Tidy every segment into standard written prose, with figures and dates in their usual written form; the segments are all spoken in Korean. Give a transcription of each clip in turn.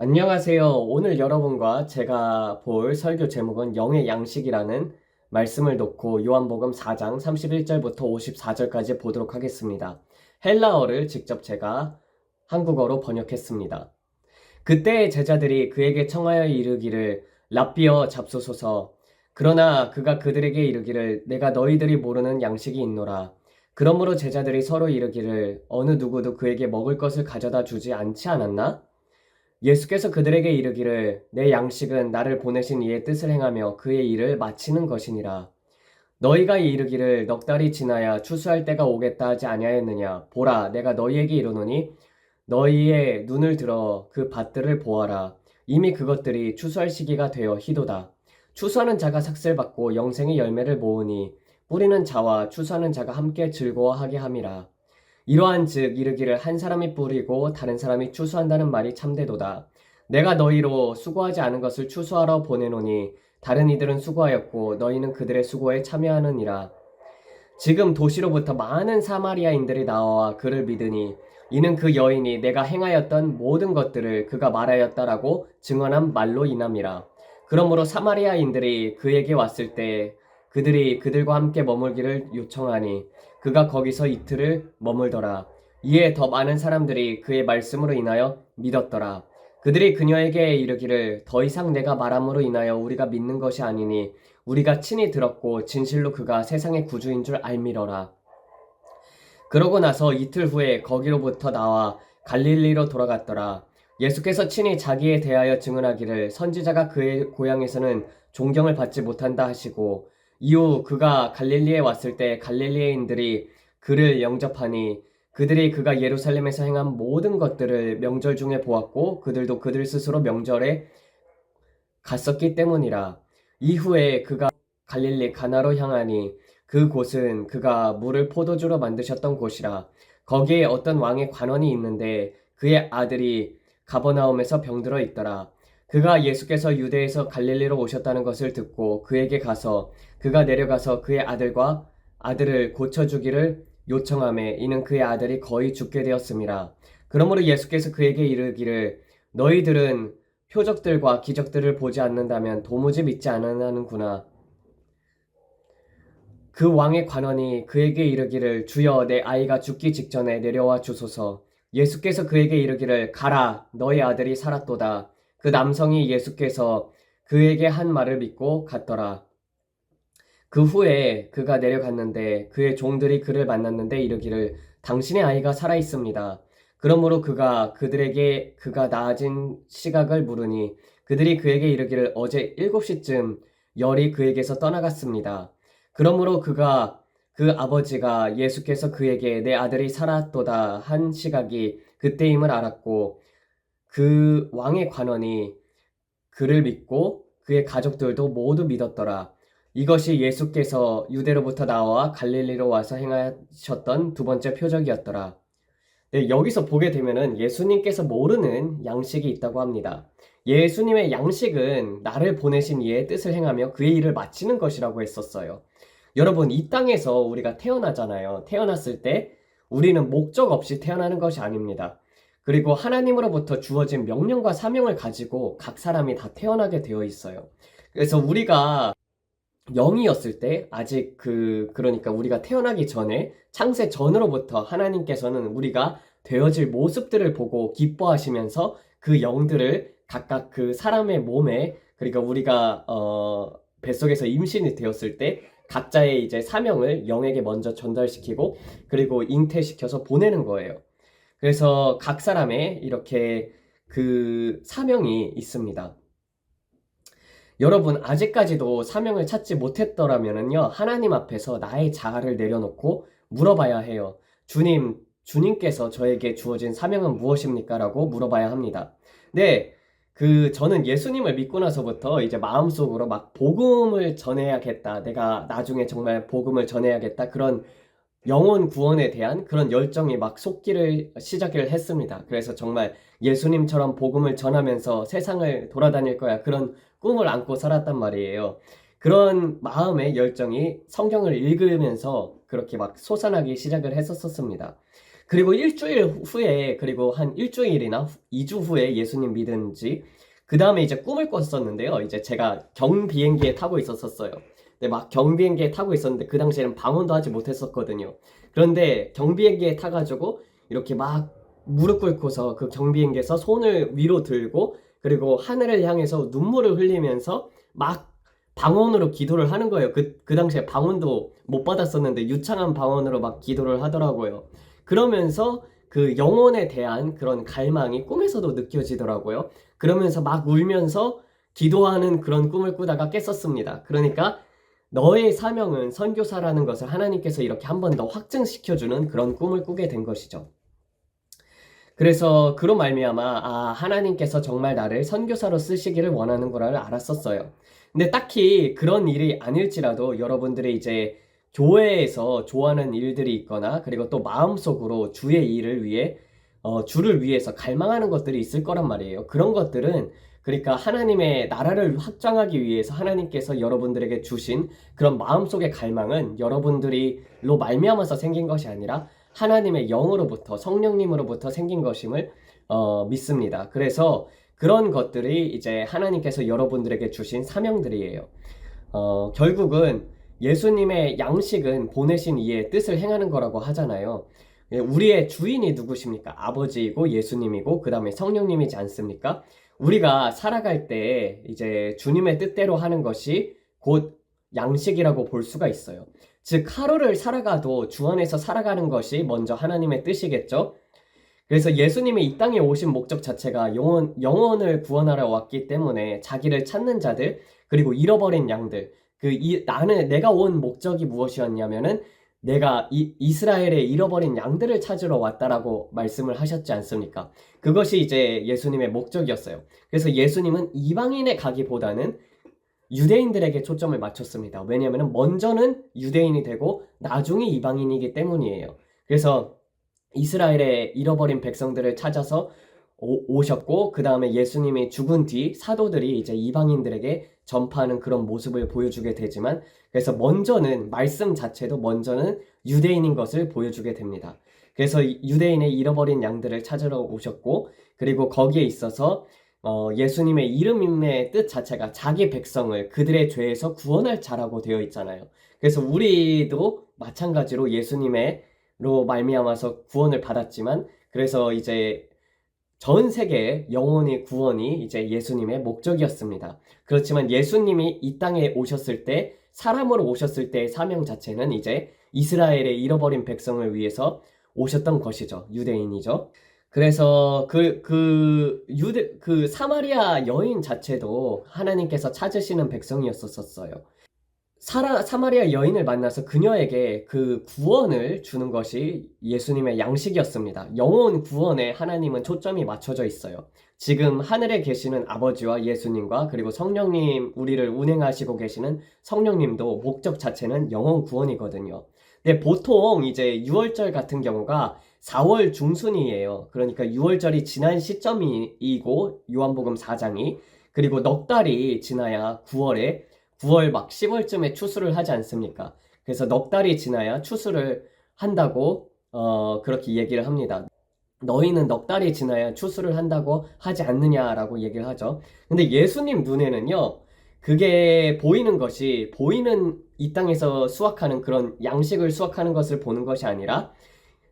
안녕하세요. 오늘 여러분과 제가 볼 설교 제목은 영의 양식이라는 말씀을 놓고 요한복음 4장 31절부터 54절까지 보도록 하겠습니다. 헬라어를 직접 제가 한국어로 번역했습니다. 그때 제자들이 그에게 청하여 이르기를 랍비어 잡소서서. 그러나 그가 그들에게 이르기를 내가 너희들이 모르는 양식이 있노라. 그러므로 제자들이 서로 이르기를 어느 누구도 그에게 먹을 것을 가져다 주지 않지 않았나? 예수께서 그들에게 이르기를 내 양식은 나를 보내신 이의 뜻을 행하며 그의 일을 마치는 것이니라. 너희가 이르기를 넉 달이 지나야 추수할 때가 오겠다 하지 아니하였느냐. 보라, 내가 너희에게 이르노니 너희의 눈을 들어 그 밭들을 보아라. 이미 그것들이 추수할 시기가 되어 희도다. 추수하는 자가 삭슬 받고 영생의 열매를 모으니 뿌리는 자와 추수하는 자가 함께 즐거워하게 함이라. 이러한즉 이르기를 한 사람이 뿌리고 다른 사람이 추수한다는 말이 참되도다. 내가 너희로 수고하지 않은 것을 추수하러 보내노니 다른 이들은 수고하였고 너희는 그들의 수고에 참여하느니라. 지금 도시로부터 많은 사마리아인들이 나와 그를 믿으니 이는 그 여인이 내가 행하였던 모든 것들을 그가 말하였다라고 증언한 말로 인함이라. 그러므로 사마리아인들이 그에게 왔을 때 그들이 그들과 함께 머물기를 요청하니 그가 거기서 이틀을 머물더라. 이에 더 많은 사람들이 그의 말씀으로 인하여 믿었더라. 그들이 그녀에게 이르기를 더 이상 내가 말함으로 인하여 우리가 믿는 것이 아니니 우리가 친히 들었고 진실로 그가 세상의 구주인 줄 알미러라. 그러고 나서 이틀 후에 거기로부터 나와 갈릴리로 돌아갔더라. 예수께서 친히 자기에 대하여 증언하기를 선지자가 그의 고향에서는 존경을 받지 못한다 하시고 이후 그가 갈릴리에 왔을 때 갈릴리인들이 그를 영접하니 그들이 그가 예루살렘에서 행한 모든 것들을 명절 중에 보았고 그들도 그들 스스로 명절에 갔었기 때문이라. 이후에 그가 갈릴리 가나로 향하니 그 곳은 그가 물을 포도주로 만드셨던 곳이라. 거기에 어떤 왕의 관원이 있는데 그의 아들이 가버나움에서 병들어 있더라. 그가 예수께서 유대에서 갈릴리로 오셨다는 것을 듣고 그에게 가서 그가 내려가서 그의 아들을 고쳐주기를 요청하매 이는 그의 아들이 거의 죽게 되었음이라. 그러므로 예수께서 그에게 이르기를 너희들은 표적들과 기적들을 보지 않는다면 도무지 믿지 않으는구나. 그 왕의 관원이 그에게 이르기를 주여 내 아이가 죽기 직전에 내려와 주소서. 예수께서 그에게 이르기를 가라 너의 아들이 살았도다. 그 남성이 예수께서 그에게 한 말을 믿고 갔더라. 그 후에 그가 내려갔는데 그의 종들이 그를 만났는데 이르기를 당신의 아이가 살아 있습니다. 그러므로 그가 그들에게 그가 나아진 시각을 물으니 그들이 그에게 이르기를 어제 7시쯤 열이 그에게서 떠나갔습니다. 그러므로 그 아버지가 예수께서 그에게 내 아들이 살았도다 한 시각이 그때임을 알았고 그 왕의 관원이 그를 믿고 그의 가족들도 모두 믿었더라. 이것이 예수께서 유대로부터 나와 갈릴리로 와서 행하셨던 두 번째 표적이었더라. 네, 여기서 보게 되면은 예수님께서 모르는 양식이 있다고 합니다. 예수님의 양식은 나를 보내신 이의 뜻을 행하며 그의 일을 마치는 것이라고 했었어요. 여러분, 이 땅에서 우리가 태어나잖아요. 태어났을 때 우리는 목적 없이 태어나는 것이 아닙니다. 그리고 하나님으로부터 주어진 명령과 사명을 가지고 각 사람이 다 태어나게 되어 있어요. 그래서 우리가 영이었을 때 아직 그러니까 우리가 태어나기 전에 창세 전으로부터 하나님께서는 우리가 되어질 모습들을 보고 기뻐하시면서 그 영들을 각각 그 사람의 몸에 그러니까 우리가 뱃속에서 임신이 되었을 때 각자의 이제 사명을 영에게 먼저 전달시키고 그리고 잉태시켜서 보내는 거예요. 그래서 각 사람의 이렇게 그 사명이 있습니다. 여러분 아직까지도 사명을 찾지 못했더라면요 하나님 앞에서 나의 자아를 내려놓고 물어봐야 해요. 주님께서 저에게 주어진 사명은 무엇입니까? 라고 물어봐야 합니다. 네, 저는 예수님을 믿고 나서부터 이제 마음속으로 막 복음을 전해야겠다. 내가 나중에 정말 복음을 전해야겠다. 그런 영혼 구원에 대한 그런 열정이 막 솟기를 시작을 했습니다. 그래서 정말 예수님처럼 복음을 전하면서 세상을 돌아다닐 거야. 그런 꿈을 안고 살았단 말이에요. 그런 마음의 열정이 성경을 읽으면서 그렇게 막 솟아나기 시작을 했었습니다. 그리고 일주일 후에, 그리고 한 일주일이나 2주 후에 예수님 믿은 지, 그 다음에 이제 꿈을 꿨었는데요. 이제 제가 경비행기에 타고 있었어요. 근데 막 경비행기에 타고 있었는데 그 당시에는 방언도 하지 못했었거든요. 그런데 경비행기에 타가지고 이렇게 막 무릎 꿇고서 그 경비행기에서 손을 위로 들고 그리고 하늘을 향해서 눈물을 흘리면서 막 방언으로 기도를 하는 거예요. 그 당시에 방언도 못 받았었는데 유창한 방언으로 막 기도를 하더라고요. 그러면서 그 영혼에 대한 그런 갈망이 꿈에서도 느껴지더라고요. 그러면서 막 울면서 기도하는 그런 꿈을 꾸다가 깼었습니다. 그러니까 너의 사명은 선교사라는 것을 하나님께서 이렇게 한 번 더 확증시켜주는 그런 꿈을 꾸게 된 것이죠. 그래서 그로 말미암아 하나님께서 정말 나를 선교사로 쓰시기를 원하는 거를 알았었어요. 근데 딱히 그런 일이 아닐지라도 여러분들이 이제 교회에서 좋아하는 일들이 있거나 그리고 또 마음속으로 주의 일을 위해 주를 위해서 갈망하는 것들이 있을 거란 말이에요. 그런 것들은 그러니까 하나님의 나라를 확장하기 위해서 하나님께서 여러분들에게 주신 그런 마음속의 갈망은 여러분들이로 말미암아서 생긴 것이 아니라 하나님의 영으로부터 성령님으로부터 생긴 것임을 믿습니다. 그래서 그런 것들이 이제 하나님께서 여러분들에게 주신 사명들이에요. 결국은 예수님의 양식은 보내신 이의 뜻을 행하는 거라고 하잖아요. 우리의 주인이 누구십니까? 아버지이고 예수님이고 그 다음에 성령님이지 않습니까? 우리가 살아갈 때 이제 주님의 뜻대로 하는 것이 곧 양식이라고 볼 수가 있어요. 즉 하루를 살아가도 주 안에서 살아가는 것이 먼저 하나님의 뜻이겠죠. 그래서 예수님이 이 땅에 오신 목적 자체가 영혼을 구원하러 왔기 때문에 자기를 찾는 자들 그리고 잃어버린 양들 내가 온 목적이 무엇이었냐면은 내가 이스라엘의 잃어버린 양들을 찾으러 왔다라고 말씀을 하셨지 않습니까? 그것이 이제 예수님의 목적이었어요. 그래서 예수님은 이방인에 가기보다는 유대인들에게 초점을 맞췄습니다. 왜냐하면 먼저는 유대인이 되고 나중에 이방인이기 때문이에요. 그래서 이스라엘의 잃어버린 백성들을 찾아서 오셨고 그 다음에 예수님이 죽은 뒤 사도들이 이제 이방인들에게 전파하는 그런 모습을 보여주게 되지만 그래서 먼저는 말씀 자체도 먼저는 유대인인 것을 보여주게 됩니다. 그래서 유대인의 잃어버린 양들을 찾으러 오셨고 그리고 거기에 있어서 예수님의 이름임의 뜻 자체가 자기 백성을 그들의 죄에서 구원할 자라고 되어 있잖아요. 그래서 우리도 마찬가지로 예수님의로 말미암아서 구원을 받았지만 그래서 이제 전 세계의 영혼의 구원이 이제 예수님의 목적이었습니다. 그렇지만 예수님이 이 땅에 오셨을 때 사람으로 오셨을 때의 사명 자체는 이제 이스라엘의 잃어버린 백성을 위해서 오셨던 것이죠. 유대인이죠. 그래서 그 사마리아 여인 자체도 하나님께서 찾으시는 백성이었었어요. 사마리아 여인을 만나서 그녀에게 그 구원을 주는 것이 예수님의 양식이었습니다. 영혼 구원에 하나님은 초점이 맞춰져 있어요. 지금 하늘에 계시는 아버지와 예수님과 그리고 성령님, 우리를 운행하시고 계시는 성령님도 목적 자체는 영혼 구원이거든요. 근데 보통 이제 6월절 같은 경우가 4월 중순이에요. 그러니까 6월절이 지난 시점이고 요한복음 4장이 그리고 넉 달이 지나야 9월 막 10월쯤에 추수를 하지 않습니까? 그래서 넉 달이 지나야 추수를 한다고 그렇게 얘기를 합니다. 너희는 넉 달이 지나야 추수를 한다고 하지 않느냐라고 얘기를 하죠. 근데 예수님 눈에는요, 그게 보이는 것이 보이는 이 땅에서 수확하는 그런 양식을 수확하는 것을 보는 것이 아니라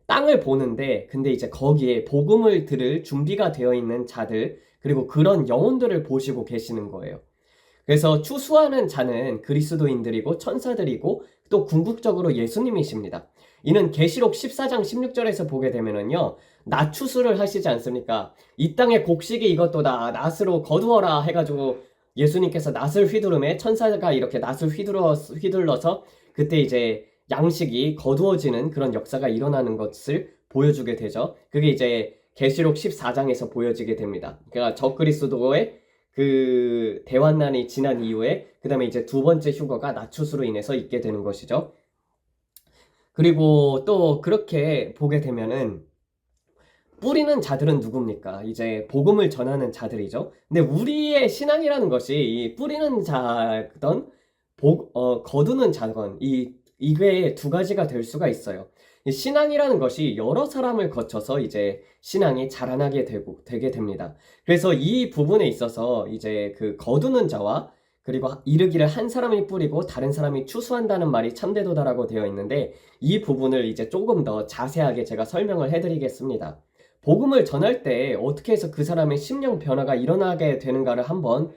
땅을 보는데 근데 이제 거기에 복음을 들을 준비가 되어 있는 자들 그리고 그런 영혼들을 보시고 계시는 거예요. 그래서 추수하는 자는 그리스도인들이고 천사들이고 또 궁극적으로 예수님이십니다. 이는 계시록 14장 16절에서 보게 되면은요. 낫 추수를 하시지 않습니까? 이 땅의 곡식이 이것도다 낫으로 거두어라 해가지고 예수님께서 낫을 휘두르매 천사가 이렇게 낫을 휘둘러서 그때 이제 양식이 거두어지는 그런 역사가 일어나는 것을 보여주게 되죠. 그게 이제 계시록 14장에서 보여지게 됩니다. 그러니까 적그리스도의 그 대환난이 지난 이후에 그 다음에 이제 두 번째 휴거가 나추스로 인해서 있게 되는 것이죠. 그리고 또 그렇게 보게 되면은 뿌리는 자들은 누굽니까? 이제 복음을 전하는 자들이죠. 근데 우리의 신앙이라는 것이 이 뿌리는 자든 거두는 자건 이 이게 두 가지가 될 수가 있어요. 이 신앙이라는 것이 여러 사람을 거쳐서 이제 신앙이 자라나게 되게 됩니다. 그래서 이 부분에 있어서 이제 그 거두는 자와 그리고 이르기를 한 사람이 뿌리고 다른 사람이 추수한다는 말이 참되도다라고 되어 있는데, 이 부분을 이제 조금 더 자세하게 제가 설명을 해드리겠습니다. 복음을 전할 때 어떻게 해서 그 사람의 심령 변화가 일어나게 되는가를 한번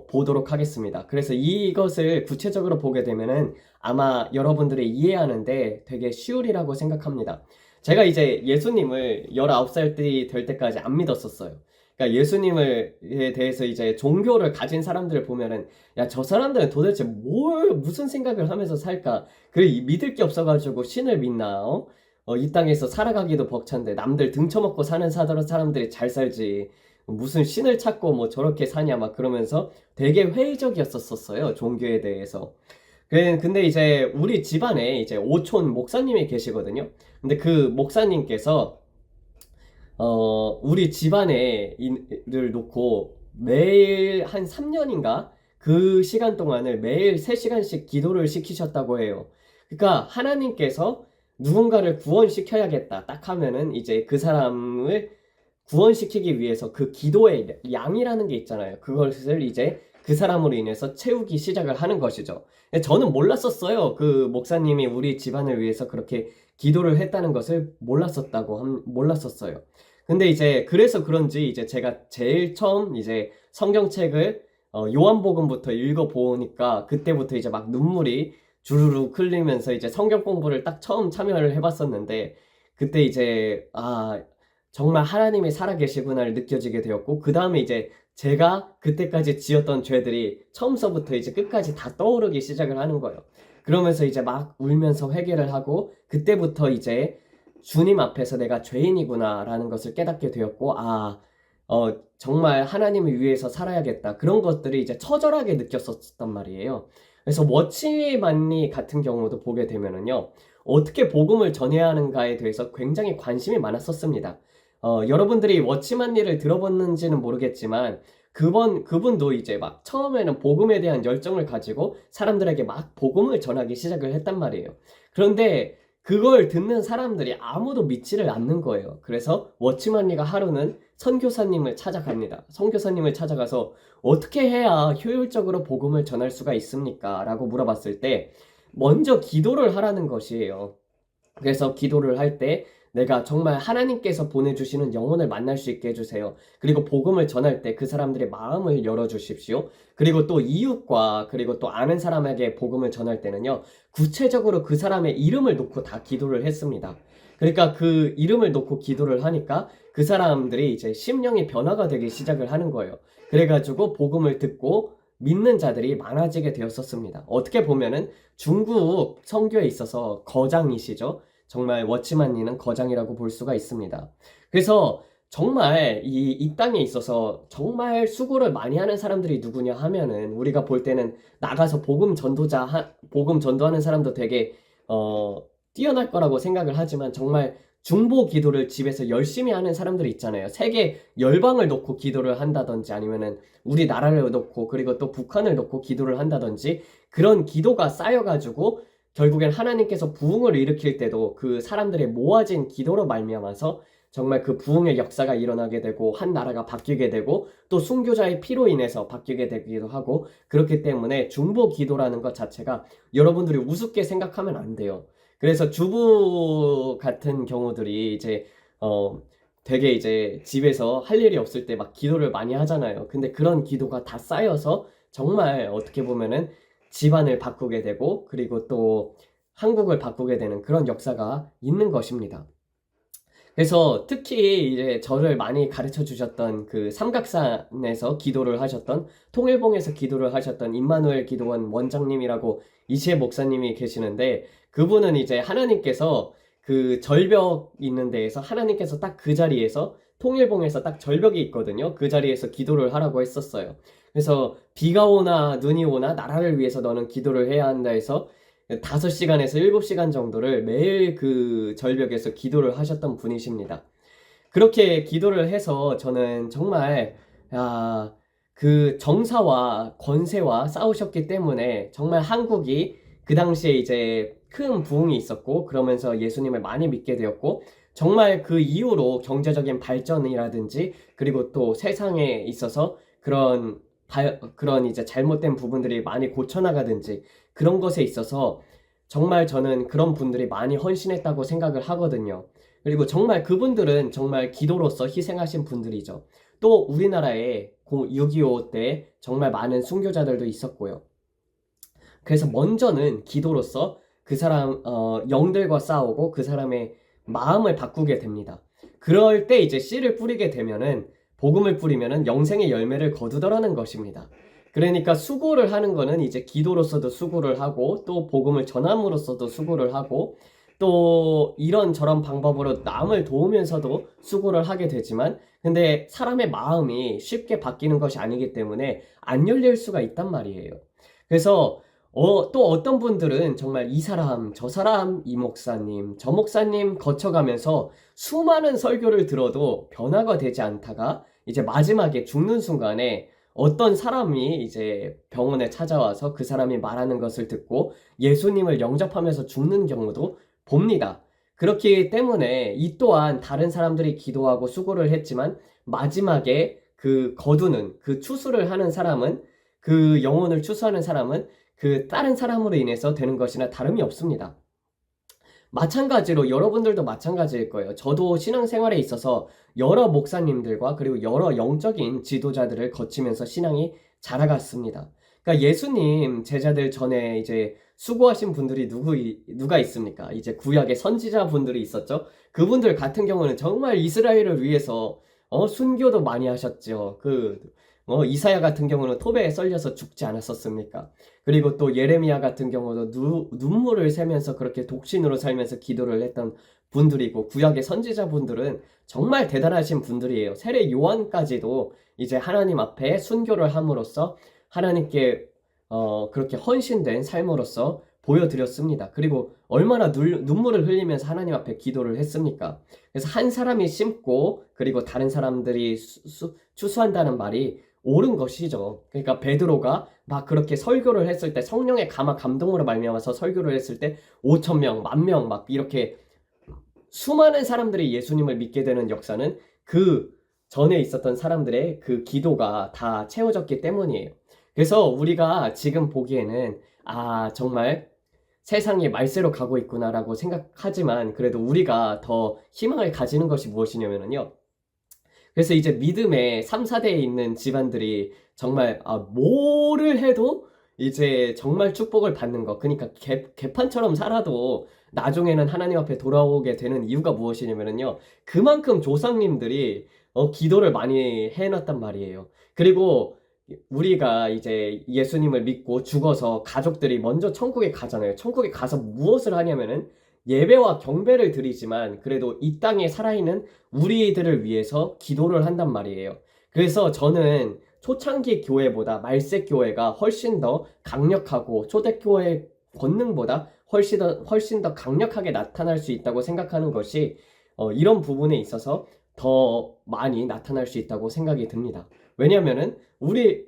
보도록 하겠습니다. 그래서 이것을 구체적으로 보게 되면은 아마 여러분들이 이해하는데 되게 쉬우리라고 생각합니다. 제가 이제 예수님을 19살 될 때까지 안 믿었었어요. 그러니까 예수님에 대해서 이제 종교를 가진 사람들을 보면은, 야, 저 사람들은 도대체 무슨 생각을 하면서 살까? 믿을 게 없어가지고 신을 믿나? 이 땅에서 살아가기도 벅찬데 남들 등쳐먹고 사는 사람들이 잘 살지. 무슨 신을 찾고 뭐 저렇게 사냐 막 그러면서 되게 회의적이었었어요, 종교에 대해서. 근데 이제 우리 집안에 이제 오촌 목사님이 계시거든요. 근데 그 목사님께서 우리 집안에 를 놓고 매일 한 3년인가 그 시간 동안을 매일 3시간씩 기도를 시키셨다고 해요. 그러니까 하나님께서 누군가를 구원시켜야겠다 딱 하면은 이제 그 사람을 구원시키기 위해서 그 기도의 양이라는 게 있잖아요. 그것을 이제 그 사람으로 인해서 채우기 시작을 하는 것이죠. 저는 몰랐었어요. 그 목사님이 우리 집안을 위해서 그렇게 기도를 했다는 것을 몰랐었어요. 근데 이제 그래서 그런지 이제 제가 제일 처음 이제 성경책을 요한복음부터 읽어보니까 그때부터 이제 막 눈물이 주르륵 흘리면서 이제 성경 공부를 딱 처음 참여를 해봤었는데, 그때 이제 정말 하나님이 살아계시구나를 느껴지게 되었고, 그 다음에 이제 제가 그때까지 지었던 죄들이 처음서부터 이제 끝까지 다 떠오르기 시작을 하는 거예요. 그러면서 이제 막 울면서 회개를 하고, 그때부터 이제 주님 앞에서 내가 죄인이구나 라는 것을 깨닫게 되었고, 정말 하나님을 위해서 살아야겠다, 그런 것들이 이제 처절하게 느꼈었단 말이에요. 그래서 워치만리 같은 경우도 보게 되면은요, 어떻게 복음을 전해야 하는가에 대해서 굉장히 관심이 많았었습니다. 여러분들이 워치만리를 들어봤는지는 모르겠지만 그분도 이제 막 처음에는 복음에 대한 열정을 가지고 사람들에게 막 복음을 전하기 시작을 했단 말이에요. 그런데 그걸 듣는 사람들이 아무도 믿지를 않는 거예요. 그래서 워치만리가 하루는 선교사님을 찾아갑니다. 선교사님을 찾아가서 어떻게 해야 효율적으로 복음을 전할 수가 있습니까? 라고 물어봤을 때 먼저 기도를 하라는 것이에요. 그래서 기도를 할 때 내가 정말 하나님께서 보내주시는 영혼을 만날 수 있게 해주세요. 그리고 복음을 전할 때 그 사람들의 마음을 열어주십시오. 그리고 또 이웃과 그리고 또 아는 사람에게 복음을 전할 때는요, 구체적으로 그 사람의 이름을 놓고 다 기도를 했습니다. 그러니까 그 이름을 놓고 기도를 하니까 그 사람들이 이제 심령이 변화가 되기 시작을 하는 거예요. 그래가지고 복음을 듣고 믿는 자들이 많아지게 되었었습니다. 어떻게 보면은 중국 선교에 있어서 거장이시죠. 정말 워치만리는 거장이라고 볼 수가 있습니다. 그래서 정말 이 땅에 있어서 정말 수고를 많이 하는 사람들이 누구냐 하면은, 우리가 볼 때는 나가서 복음 전도하는 사람도 되게 뛰어날 거라고 생각을 하지만, 정말 중보 기도를 집에서 열심히 하는 사람들이 있잖아요. 세계 열방을 놓고 기도를 한다든지, 아니면은 우리나라를 놓고 그리고 또 북한을 놓고 기도를 한다든지, 그런 기도가 쌓여가지고 결국엔 하나님께서 부흥을 일으킬 때도 그 사람들의 모아진 기도로 말미암아서 정말 그 부흥의 역사가 일어나게 되고, 한 나라가 바뀌게 되고, 또 순교자의 피로 인해서 바뀌게 되기도 하고, 그렇기 때문에 중보 기도라는 것 자체가 여러분들이 우습게 생각하면 안 돼요. 그래서 주부 같은 경우들이 이제 되게 이제 집에서 할 일이 없을 때 막 기도를 많이 하잖아요. 근데 그런 기도가 다 쌓여서 정말 어떻게 보면은 집안을 바꾸게 되고, 그리고 또 한국을 바꾸게 되는 그런 역사가 있는 것입니다. 그래서 특히 이제 저를 많이 가르쳐 주셨던 그 삼각산에서 기도를 하셨던, 통일봉에서 기도를 하셨던 임마누엘 기도원 원장님이라고 이시혜 목사님이 계시는데, 그분은 이제 하나님께서 그 절벽 있는 데에서 하나님께서 딱 그 자리에서, 통일봉에서 딱 절벽이 있거든요. 그 자리에서 기도를 하라고 했었어요. 그래서 비가 오나 눈이 오나 나라를 위해서 너는 기도를 해야 한다 해서 5시간에서 7시간 정도를 매일 그 절벽에서 기도를 하셨던 분이십니다. 그렇게 기도를 해서 저는 정말 그 정사와 권세와 싸우셨기 때문에 정말 한국이 그 당시에 이제 큰 부흥이 있었고, 그러면서 예수님을 많이 믿게 되었고, 정말 그 이후로 경제적인 발전이라든지, 그리고 또 세상에 있어서 그런 이제 잘못된 부분들이 많이 고쳐나가든지, 그런 것에 있어서 정말 저는 그런 분들이 많이 헌신했다고 생각을 하거든요. 그리고 정말 그분들은 정말 기도로서 희생하신 분들이죠. 또 우리나라에 6.25 때 정말 많은 순교자들도 있었고요. 그래서 먼저는 기도로서 그 사람 영들과 싸우고 그 사람의 마음을 바꾸게 됩니다. 그럴 때 이제 씨를 뿌리게 되면은, 복음을 뿌리면은 영생의 열매를 거두더라는 것입니다. 그러니까 수고를 하는 거는 이제 기도로서도 수고를 하고, 또 복음을 전함으로써도 수고를 하고, 또 이런저런 방법으로 남을 도우면서도 수고를 하게 되지만, 근데 사람의 마음이 쉽게 바뀌는 것이 아니기 때문에 안 열릴 수가 있단 말이에요. 그래서 또 어떤 분들은 정말 이 사람, 저 사람, 이 목사님, 저 목사님 거쳐가면서 수많은 설교를 들어도 변화가 되지 않다가 이제 마지막에 죽는 순간에 어떤 사람이 이제 병원에 찾아와서 그 사람이 말하는 것을 듣고 예수님을 영접하면서 죽는 경우도 봅니다. 그렇기 때문에 이 또한 다른 사람들이 기도하고 수고를 했지만 마지막에 그 거두는, 그 추수를 하는 사람은, 그 영혼을 추수하는 사람은 그 다른 사람으로 인해서 되는 것이나 다름이 없습니다. 마찬가지로 여러분들도 마찬가지일 거예요. 저도 신앙생활에 있어서 여러 목사님들과 그리고 여러 영적인 지도자들을 거치면서 신앙이 자라갔습니다. 그러니까 예수님 제자들 전에 이제 수고하신 분들이 누가 있습니까? 이제 구약의 선지자 분들이 있었죠. 그분들 같은 경우는 정말 이스라엘을 위해서 순교도 많이 하셨죠. 이사야 같은 경우는 톱에 썰려서 죽지 않았었습니까? 그리고 또 예레미야 같은 경우도 눈물을 세면서 그렇게 독신으로 살면서 기도를 했던 분들이고, 구약의 선지자분들은 정말 대단하신 분들이에요. 세례 요한까지도 이제 하나님 앞에 순교를 함으로써 하나님께 그렇게 헌신된 삶으로서 보여드렸습니다. 그리고 얼마나 눈물을 흘리면서 하나님 앞에 기도를 했습니까? 그래서 한 사람이 심고 그리고 다른 사람들이 추수한다는 말이 옳은 것이죠. 그러니까 베드로가 막 그렇게 설교를 했을 때, 성령의 감동으로 말미암아서 설교를 했을 때 5천 명, 10,000명 막 이렇게 수많은 사람들이 예수님을 믿게 되는 역사는 그 전에 있었던 사람들의 그 기도가 다 채워졌기 때문이에요. 그래서 우리가 지금 보기에는 정말 세상이 말세로 가고 있구나라고 생각하지만, 그래도 우리가 더 희망을 가지는 것이 무엇이냐면요. 그래서 이제 믿음의 3, 4대에 있는 집안들이 정말 뭐를 해도 이제 정말 축복을 받는 것. 그러니까 개판처럼 살아도 나중에는 하나님 앞에 돌아오게 되는 이유가 무엇이냐면요. 그만큼 조상님들이 기도를 많이 해놨단 말이에요. 그리고 우리가 이제 예수님을 믿고 죽어서 가족들이 먼저 천국에 가잖아요. 천국에 가서 무엇을 하냐면은 예배와 경배를 드리지만, 그래도 이 땅에 살아있는 우리들을 위해서 기도를 한단 말이에요. 그래서 저는 초창기 교회보다 말세 교회가 훨씬 더 강력하고 초대교회 권능보다 훨씬 더 강력하게 나타날 수 있다고 생각하는 것이, 이런 부분에 있어서 더 많이 나타날 수 있다고 생각이 듭니다. 왜냐면은 우리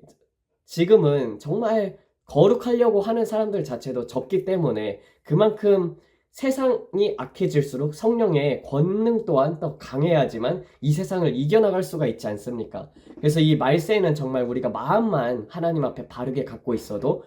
지금은 정말 거룩하려고 하는 사람들 자체도 적기 때문에, 그만큼 세상이 악해질수록 성령의 권능 또한 더 강해야지만 이 세상을 이겨나갈 수가 있지 않습니까? 그래서 이 말세에는 정말 우리가 마음만 하나님 앞에 바르게 갖고 있어도,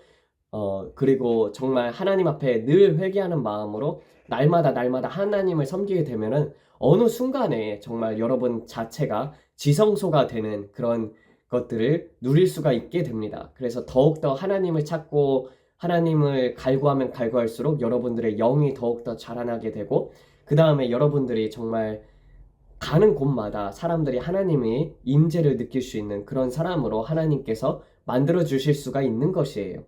그리고 정말 하나님 앞에 늘 회개하는 마음으로 날마다 하나님을 섬기게 되면은 어느 순간에 정말 여러분 자체가 지성소가 되는 그런 것들을 누릴 수가 있게 됩니다. 그래서 더욱더 하나님을 찾고 하나님을 갈구하면 갈구할수록 여러분들의 영이 더욱더 자라나게 되고, 그 다음에 여러분들이 정말 가는 곳마다 사람들이 하나님의 임재를 느낄 수 있는 그런 사람으로 하나님께서 만들어 주실 수가 있는 것이에요.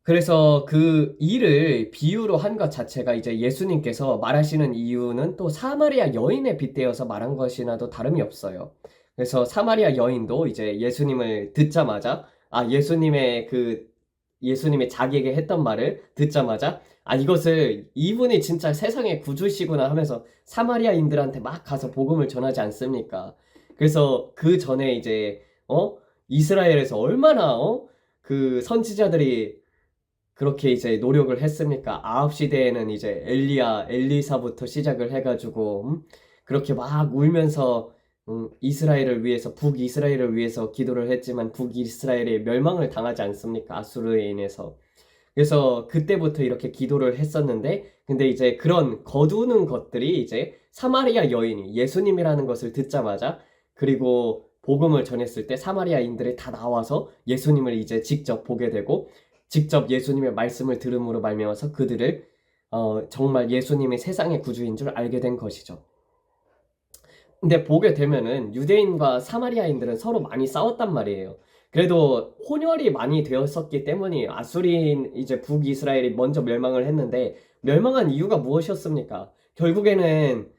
그래서 그 일을 비유로 한 것 자체가 이제 예수님께서 말하시는 이유는 또 사마리아 여인에 빗대어서 말한 것이나도 다름이 없어요. 그래서 사마리아 여인도 이제 예수님을 듣자마자, 예수님의 자기에게 했던 말을 듣자마자, 이것을 이분이 진짜 세상의 구주시구나 하면서 사마리아인들한테 막 가서 복음을 전하지 않습니까? 그래서 그 전에 이제 이스라엘에서 얼마나 그 선지자들이 그렇게 이제 노력을 했습니까? 아합 시대에는 이제 엘리사부터 시작을 해가지고 그렇게 막 울면서 이스라엘을 위해서 북이스라엘을 위해서 기도를 했지만 북이스라엘이 멸망을 당하지 않습니까? 아수르에 인해서. 그래서 그때부터 이렇게 기도를 했었는데 근데 이제 그런 거두는 것들이 이제 사마리아 여인이 예수님이라는 것을 듣자마자 그리고 복음을 전했을 때 사마리아인들이 다 나와서 예수님을 이제 직접 보게 되고 직접 예수님의 말씀을 들음으로 말미암아서 그들을 정말 예수님이 세상의 구주인 줄 알게 된 것이죠. 근데 보게 되면은 유대인과 사마리아인들은 서로 많이 싸웠단 말이에요. 그래도 혼혈이 많이 되었었기 때문에 아수리인 이제 북이스라엘이 먼저 멸망을 했는데 멸망한 이유가 무엇이었습니까? 결국에는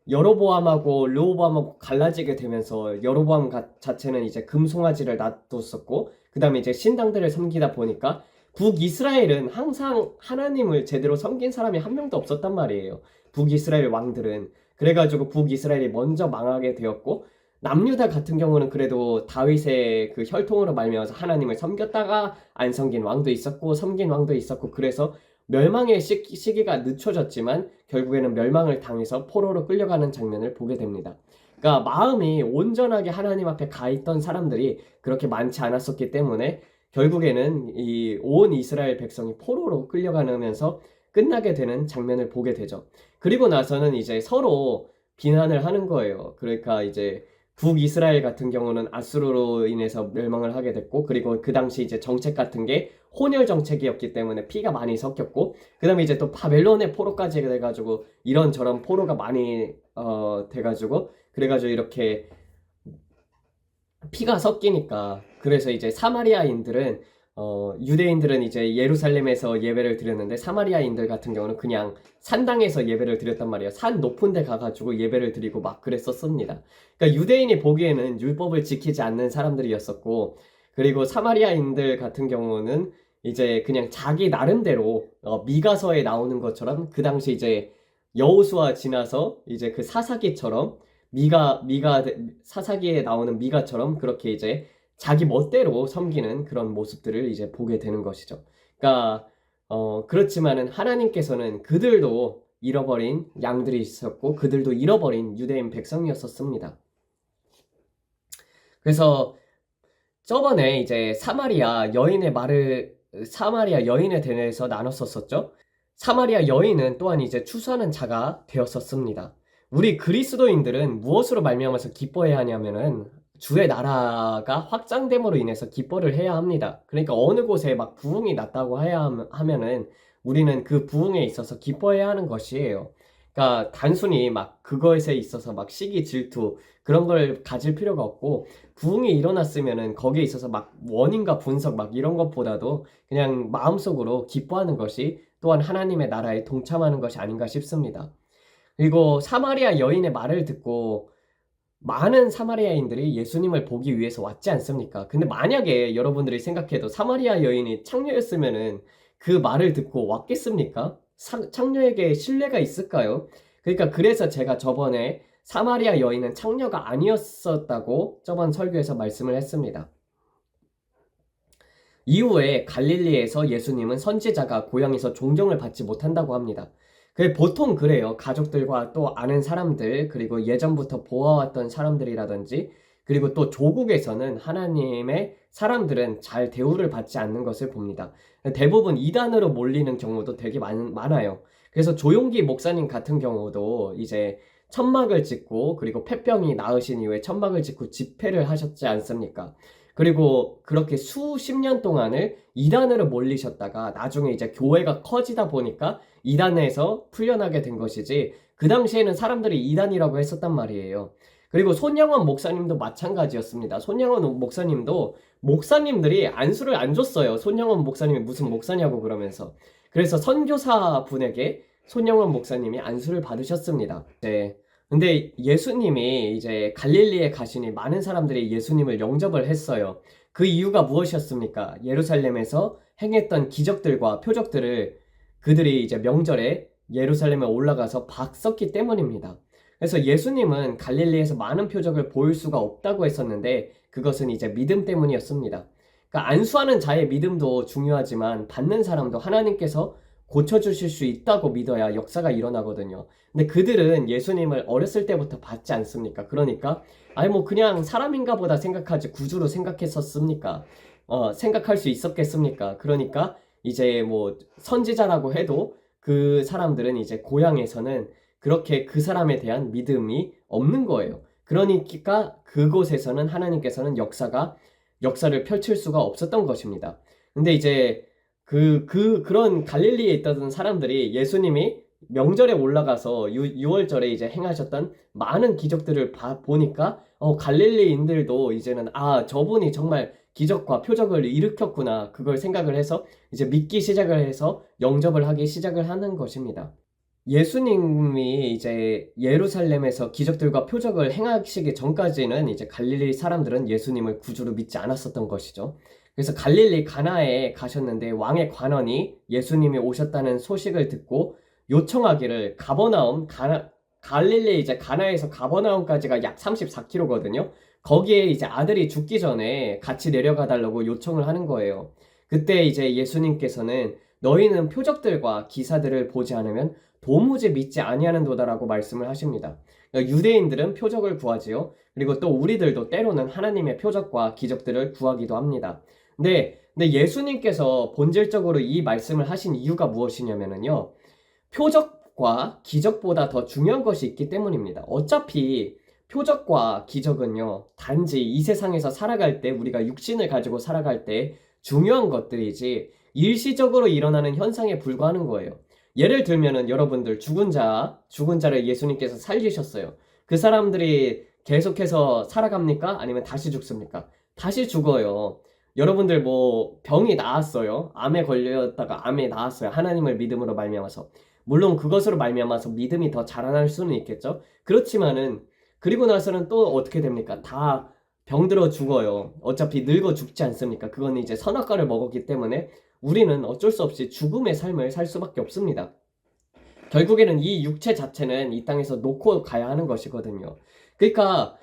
여로보암하고 르호보암하고 갈라지게 되면서 여로보암 자체는 이제 금송아지를 놔뒀었고 그 다음에 이제 신당들을 섬기다 보니까 북이스라엘은 항상 하나님을 제대로 섬긴 사람이 한 명도 없었단 말이에요. 북이스라엘 왕들은. 그래가지고 북이스라엘이 먼저 망하게 되었고 남유다 같은 경우는 그래도 다윗의 그 혈통으로 말미암아서 하나님을 섬겼다가 안 섬긴 왕도 있었고 섬긴 왕도 있었고 그래서 멸망의 시기가 늦춰졌지만 결국에는 멸망을 당해서 포로로 끌려가는 장면을 보게 됩니다. 그러니까 마음이 온전하게 하나님 앞에 가 있던 사람들이 그렇게 많지 않았었기 때문에 결국에는 이 온 이스라엘 백성이 포로로 끌려가면서 끝나게 되는 장면을 보게 되죠. 그리고 나서는 이제 서로 비난을 하는 거예요. 그러니까 이제 북이스라엘 같은 경우는 아수르로 인해서 멸망을 하게 됐고 그리고 그 당시 이제 정책 같은 게 혼혈 정책이었기 때문에 피가 많이 섞였고 그 다음에 이제 또 바벨론의 포로까지 돼가지고 이런저런 포로가 많이 돼가지고 그래가지고 이렇게 피가 섞이니까 그래서 이제 사마리아인들은 유대인들은 이제 예루살렘에서 예배를 드렸는데 사마리아인들 같은 경우는 그냥 산당에서 예배를 드렸단 말이에요. 산 높은 데 가가지고 예배를 드리고 막 그랬었습니다. 그러니까 유대인이 보기에는 율법을 지키지 않는 사람들이었었고 그리고 사마리아인들 같은 경우는 이제 그냥 자기 나름대로 미가서에 나오는 것처럼 그 당시 이제 여호수아 지나서 이제 그 사사기처럼 미가 사사기에 나오는 미가처럼 그렇게 이제 자기 멋대로 섬기는 그런 모습들을 이제 보게 되는 것이죠. 그러니까 그렇지만은 하나님께서는 그들도 잃어버린 양들이 있었고 그들도 잃어버린 유대인 백성이었었습니다. 그래서 저번에 이제 사마리아 여인에 대해서 나눴었죠. 사마리아 여인은 또한 이제 추수하는 자가 되었었습니다. 우리 그리스도인들은 무엇으로 말미암아서 기뻐해야 하냐면은 주의 나라가 확장됨으로 인해서 기뻐를 해야 합니다. 그러니까 어느 곳에 막 부흥이 났다고 하면은 우리는 그 부흥에 있어서 기뻐해야 하는 것이에요. 그러니까 단순히 막 그것에 있어서 막 시기 질투 그런 걸 가질 필요가 없고 부흥이 일어났으면은 거기에 있어서 막 원인과 분석 막 이런 것보다도 그냥 마음속으로 기뻐하는 것이 또한 하나님의 나라에 동참하는 것이 아닌가 싶습니다. 그리고 사마리아 여인의 말을 듣고 많은 사마리아인들이 예수님을 보기 위해서 왔지 않습니까? 근데 만약에 여러분들이 생각해도 사마리아 여인이 창녀였으면은 그 말을 듣고 왔겠습니까? 창녀에게 신뢰가 있을까요? 그러니까 그래서 제가 저번에 사마리아 여인은 창녀가 아니었었다고 저번 설교에서 말씀을 했습니다. 이후에 갈릴리에서 예수님은 선지자가 고향에서 존경을 받지 못한다고 합니다. 보통 그래요. 가족들과 또 아는 사람들, 그리고 예전부터 보아왔던 사람들이라든지, 그리고 또 조국에서는 하나님의 사람들은 잘 대우를 받지 않는 것을 봅니다. 대부분 이단으로 몰리는 경우도 되게 많아요. 그래서 조용기 목사님 같은 경우도 이제 천막을 짓고, 그리고 폐병이 나으신 이후에 천막을 짓고 집회를 하셨지 않습니까? 그리고 그렇게 수십 년 동안을 이단으로 몰리셨다가 나중에 이제 교회가 커지다 보니까 이단에서 풀려나게 된 것이지 그 당시에는 사람들이 이단이라고 했었단 말이에요. 그리고 손영원 목사님도 마찬가지였습니다. 손영원 목사님도 목사님들이 안수를 안 줬어요. 손영원 목사님이 무슨 목사냐고 그러면서. 그래서 선교사 분에게 손영원 목사님이 안수를 받으셨습니다. 네. 근데 예수님이 이제 갈릴리에 가시니 많은 사람들이 예수님을 영접을 했어요. 그 이유가 무엇이었습니까? 예루살렘에서 행했던 기적들과 표적들을 그들이 이제 명절에 예루살렘에 올라가서 봤었기 때문입니다. 그래서 예수님은 갈릴리에서 많은 표적을 보일 수가 없다고 했었는데 그것은 이제 믿음 때문이었습니다. 그러니까 안수하는 자의 믿음도 중요하지만 받는 사람도 하나님께서 고쳐주실 수 있다고 믿어야 역사가 일어나거든요. 근데 그들은 예수님을 어렸을 때부터 받지 않습니까? 그러니까 아니 뭐 그냥 사람인가 보다 생각하지 구주로 생각했었습니까? 생각할 수 있었겠습니까? 그러니까 이제 뭐 선지자라고 해도 그 사람들은 이제 고향에서는 그렇게 그 사람에 대한 믿음이 없는 거예요. 그러니까 그곳에서는 하나님께서는 역사를 펼칠 수가 없었던 것입니다. 근데 이제 그런 갈릴리에 있던 사람들이 예수님이 명절에 올라가서 6월절에 이제 행하셨던 많은 기적들을 보니까 갈릴리인들도 이제는 저분이 정말 기적과 표적을 일으켰구나 그걸 생각을 해서 이제 믿기 시작을 해서 영접을 하기 시작을 하는 것입니다. 예수님이 이제 예루살렘에서 기적들과 표적을 행하시기 전까지는 이제 갈릴리 사람들은 예수님을 구주로 믿지 않았었던 것이죠. 그래서 갈릴리 가나에 가셨는데 왕의 관원이 예수님이 오셨다는 소식을 듣고 요청하기를 갈릴리 이제 가나에서 가버나움까지가 약 34km거든요. 거기에 이제 아들이 죽기 전에 같이 내려가 달라고 요청을 하는 거예요. 그때 이제 예수님께서는 너희는 표적들과 기사들을 보지 않으면 도무지 믿지 아니하는도다라고 말씀을 하십니다. 그러니까 유대인들은 표적을 구하지요. 그리고 또 우리들도 때로는 하나님의 표적과 기적들을 구하기도 합니다. 근데 예수님께서 본질적으로 이 말씀을 하신 이유가 무엇이냐면요. 표적과 기적보다 더 중요한 것이 있기 때문입니다. 어차피 표적과 기적은요, 단지 이 세상에서 살아갈 때, 우리가 육신을 가지고 살아갈 때 중요한 것들이지 일시적으로 일어나는 현상에 불과하는 거예요. 예를 들면은 여러분들 죽은 자를 예수님께서 살리셨어요. 그 사람들이 계속해서 살아갑니까? 아니면 다시 죽습니까? 다시 죽어요. 여러분들 뭐 병이 나았어요. 암에 걸렸다가 암에 나았어요. 하나님을 믿음으로 말미암아서. 물론 그것으로 말미암아서 믿음이 더 자라날 수는 있겠죠. 그렇지만은 그리고 나서는 또 어떻게 됩니까? 다 병들어 죽어요. 어차피 늙어 죽지 않습니까? 그건 이제 선악과를 먹었기 때문에 우리는 어쩔 수 없이 죽음의 삶을 살 수밖에 없습니다. 결국에는 이 육체 자체는 이 땅에서 놓고 가야 하는 것이거든요. 그러니까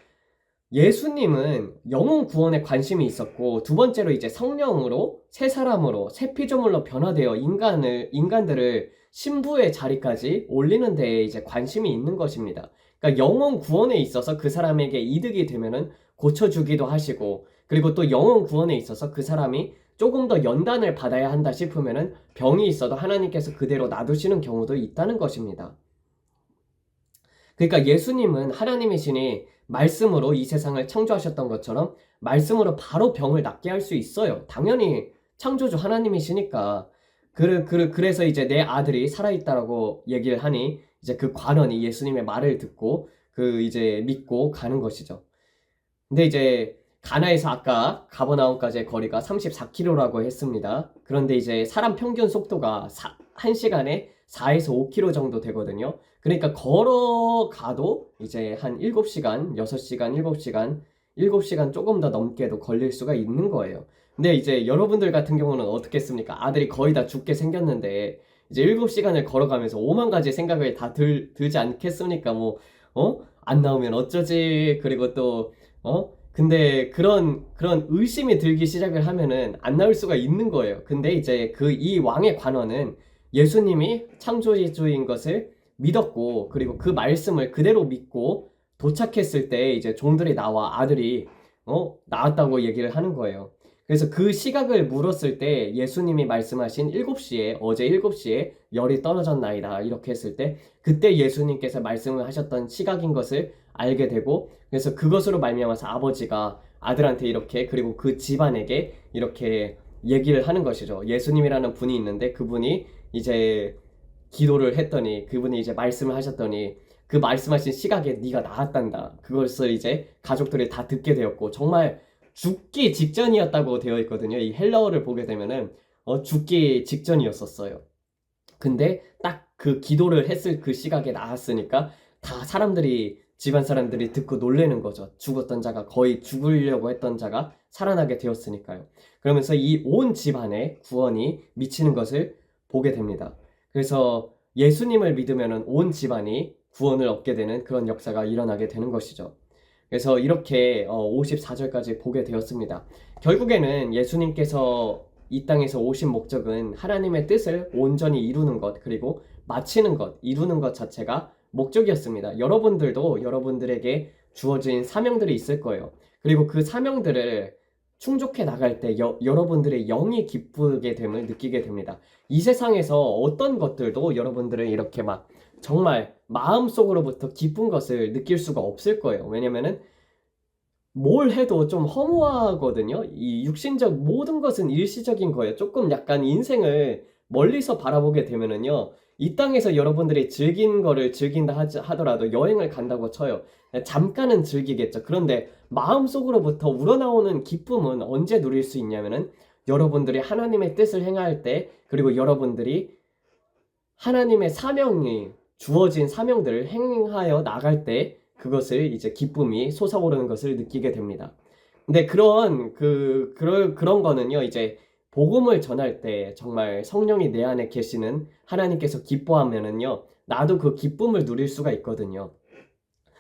예수님은 영혼 구원에 관심이 있었고, 두 번째로 이제 성령으로 새 사람으로 새 피조물로 변화되어 인간들을 신부의 자리까지 올리는 데에 이제 관심이 있는 것입니다. 그러니까 영혼 구원에 있어서 그 사람에게 이득이 되면은 고쳐주기도 하시고, 그리고 또 영혼 구원에 있어서 그 사람이 조금 더 연단을 받아야 한다 싶으면은 병이 있어도 하나님께서 그대로 놔두시는 경우도 있다는 것입니다. 그러니까 예수님은 하나님이시니 말씀으로 이 세상을 창조하셨던 것처럼 말씀으로 바로 병을 낫게 할 수 있어요. 당연히 창조주 하나님이시니까. 그래서 이제 내 아들이 살아있다라고 얘기를 하니 이제 그 관원이 예수님의 말을 듣고 이제 믿고 가는 것이죠. 근데 이제 가나에서 아까 가버나움까지의 거리가 34km라고 했습니다. 그런데 이제 사람 평균 속도가 1시간에 4에서 5km 정도 되거든요. 그러니까 걸어가도 이제 한 7시간, 6시간, 7시간 조금 더 넘게도 걸릴 수가 있는 거예요. 근데 이제 여러분들 같은 경우는 어떻겠습니까? 아들이 거의 다 죽게 생겼는데 이제 7시간을 걸어가면서 오만 가지 생각을 다 들지 않겠습니까? 뭐, 안 나오면 어쩌지? 그리고 또, 근데 그런 의심이 들기 시작을 하면은 안 나올 수가 있는 거예요. 근데 이제 이 왕의 관원은 예수님이 창조주인 것을 믿었고, 그리고 그 말씀을 그대로 믿고 도착했을 때 이제 종들이 나와 아들이 나왔다고 얘기를 하는 거예요. 그래서 그 시각을 물었을 때 예수님이 말씀하신 7시에 어제 7시에 열이 떨어졌나이다 이렇게 했을 때 그때 예수님께서 말씀을 하셨던 시각인 것을 알게 되고, 그래서 그것으로 말미암아서 아버지가 아들한테 이렇게 그리고 그 집안에게 이렇게 얘기를 하는 것이죠. 예수님이라는 분이 있는데 그분이 이제 기도를 했더니 그분이 이제 말씀을 하셨더니 그 말씀하신 시각에 네가 나았단다. 그것을 이제 가족들이 다 듣게 되었고 정말 죽기 직전이었다고 되어 있거든요. 이 헬라어를 보게 되면은 죽기 직전이었었어요. 근데 딱 그 기도를 했을 그 시각에 나았으니까 다 집안 사람들이 듣고 놀래는 거죠. 죽었던 자가 거의 죽으려고 했던 자가 살아나게 되었으니까요. 그러면서 이 온 집안에 구원이 미치는 것을 보게 됩니다. 그래서 예수님을 믿으면 온 집안이 구원을 얻게 되는 그런 역사가 일어나게 되는 것이죠. 그래서 이렇게 54절까지 보게 되었습니다. 결국에는 예수님께서 이 땅에서 오신 목적은 하나님의 뜻을 온전히 이루는 것, 그리고 마치는 것, 이루는 것 자체가 목적이었습니다. 여러분들도 여러분들에게 주어진 사명들이 있을 거예요. 그리고 그 사명들을 충족해 나갈 때 여러분들의 영이 기쁘게 됨을 느끼게 됩니다. 이 세상에서 어떤 것들도 여러분들은 이렇게 막 정말 마음속으로부터 기쁜 것을 느낄 수가 없을 거예요. 왜냐면은 뭘 해도 좀 허무하거든요. 이 육신적 모든 것은 일시적인 거예요. 조금 약간 인생을 멀리서 바라보게 되면은요, 이 땅에서 여러분들이 즐긴 거를 즐긴다 하더라도 여행을 간다고 쳐요. 잠깐은 즐기겠죠. 그런데 마음속으로부터 우러나오는 기쁨은 언제 누릴 수 있냐면은 여러분들이 하나님의 뜻을 행할 때, 그리고 여러분들이 하나님의 사명이 주어진 사명들을 행하여 나갈 때 그것을 이제 기쁨이 솟아오르는 것을 느끼게 됩니다. 근데 그런 거는요, 이제 복음을 전할 때 정말 성령이 내 안에 계시는 하나님께서 기뻐하면은요, 나도 그 기쁨을 누릴 수가 있거든요.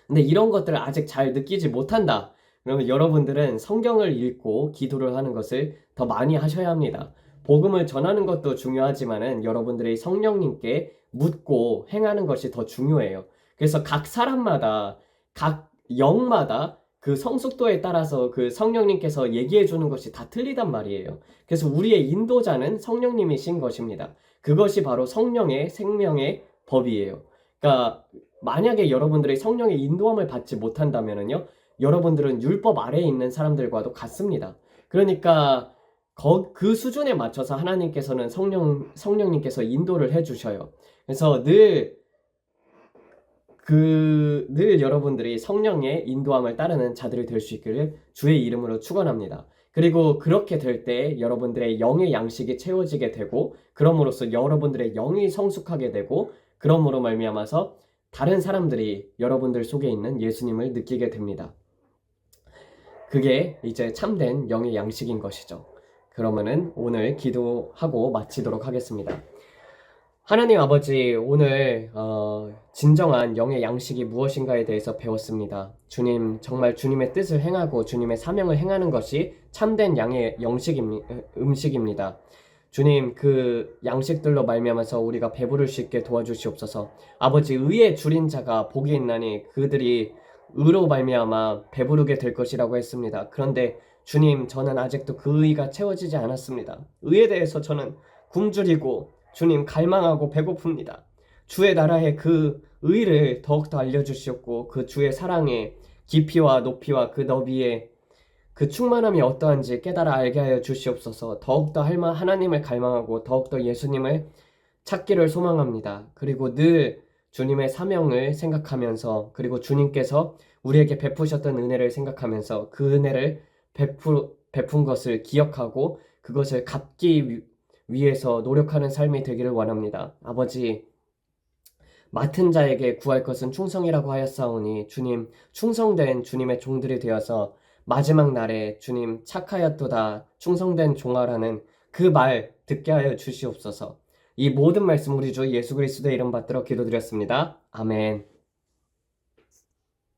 근데 이런 것들을 아직 잘 느끼지 못한다. 그러면 여러분들은 성경을 읽고 기도를 하는 것을 더 많이 하셔야 합니다. 복음을 전하는 것도 중요하지만은 여러분들이 성령님께 묻고 행하는 것이 더 중요해요. 그래서 각 사람마다, 각 영마다 그 성숙도에 따라서 그 성령님께서 얘기해 주는 것이 다 틀리단 말이에요. 그래서 우리의 인도자는 성령님이신 것입니다. 그것이 바로 성령의 생명의 법이에요. 그러니까 만약에 여러분들이 성령의 인도함을 받지 못한다면요, 여러분들은 율법 아래에 있는 사람들과도 같습니다. 그러니까 그 수준에 맞춰서 하나님께서는 성령님께서 인도를 해주셔요. 그래서 늘 여러분들이 성령의 인도함을 따르는 자들이 될 수 있기를 주의 이름으로 축원합니다. 그리고 그렇게 될 때 여러분들의 영의 양식이 채워지게 되고, 그럼으로써 여러분들의 영이 성숙하게 되고, 그러므로 말미암아서 다른 사람들이 여러분들 속에 있는 예수님을 느끼게 됩니다. 그게 이제 참된 영의 양식인 것이죠. 그러면은 오늘 기도하고 마치도록 하겠습니다. 하나님 아버지, 오늘 진정한 영의 양식이 무엇인가에 대해서 배웠습니다. 주님, 정말 주님의 뜻을 행하고 주님의 사명을 행하는 것이 참된 양의 음식입니다. 주님, 그 양식들로 말미암아서 우리가 배부를 수 있게 도와주시옵소서. 아버지, 의에 줄인 자가 복이 있나니 그들이 의로 말미암아 배부르게 될 것이라고 했습니다. 그런데 주님, 저는 아직도 그 의가 채워지지 않았습니다. 의에 대해서 저는 굶주리고 주님 갈망하고 배고픕니다. 주의 나라의 그 의를 더욱더 알려주시옵고, 그 주의 사랑의 깊이와 높이와 그 너비의 그 충만함이 어떠한지 깨달아 알게 하여 주시옵소서. 더욱더 하나님을 갈망하고 더욱더 예수님을 찾기를 소망합니다. 그리고 늘 주님의 사명을 생각하면서, 그리고 주님께서 우리에게 베푸셨던 은혜를 생각하면서 그 은혜를 베푼 것을 기억하고 그것을 갚기 위해서 노력하는 삶이 되기를 원합니다. 아버지, 맡은 자에게 구할 것은 충성이라고 하였사오니 주님, 충성된 주님의 종들이 되어서 마지막 날에 주님 착하였도다 충성된 종아라는 그 말 듣게 하여 주시옵소서. 이 모든 말씀 우리 주 예수 그리스도의 이름 받들어 기도드렸습니다. 아멘.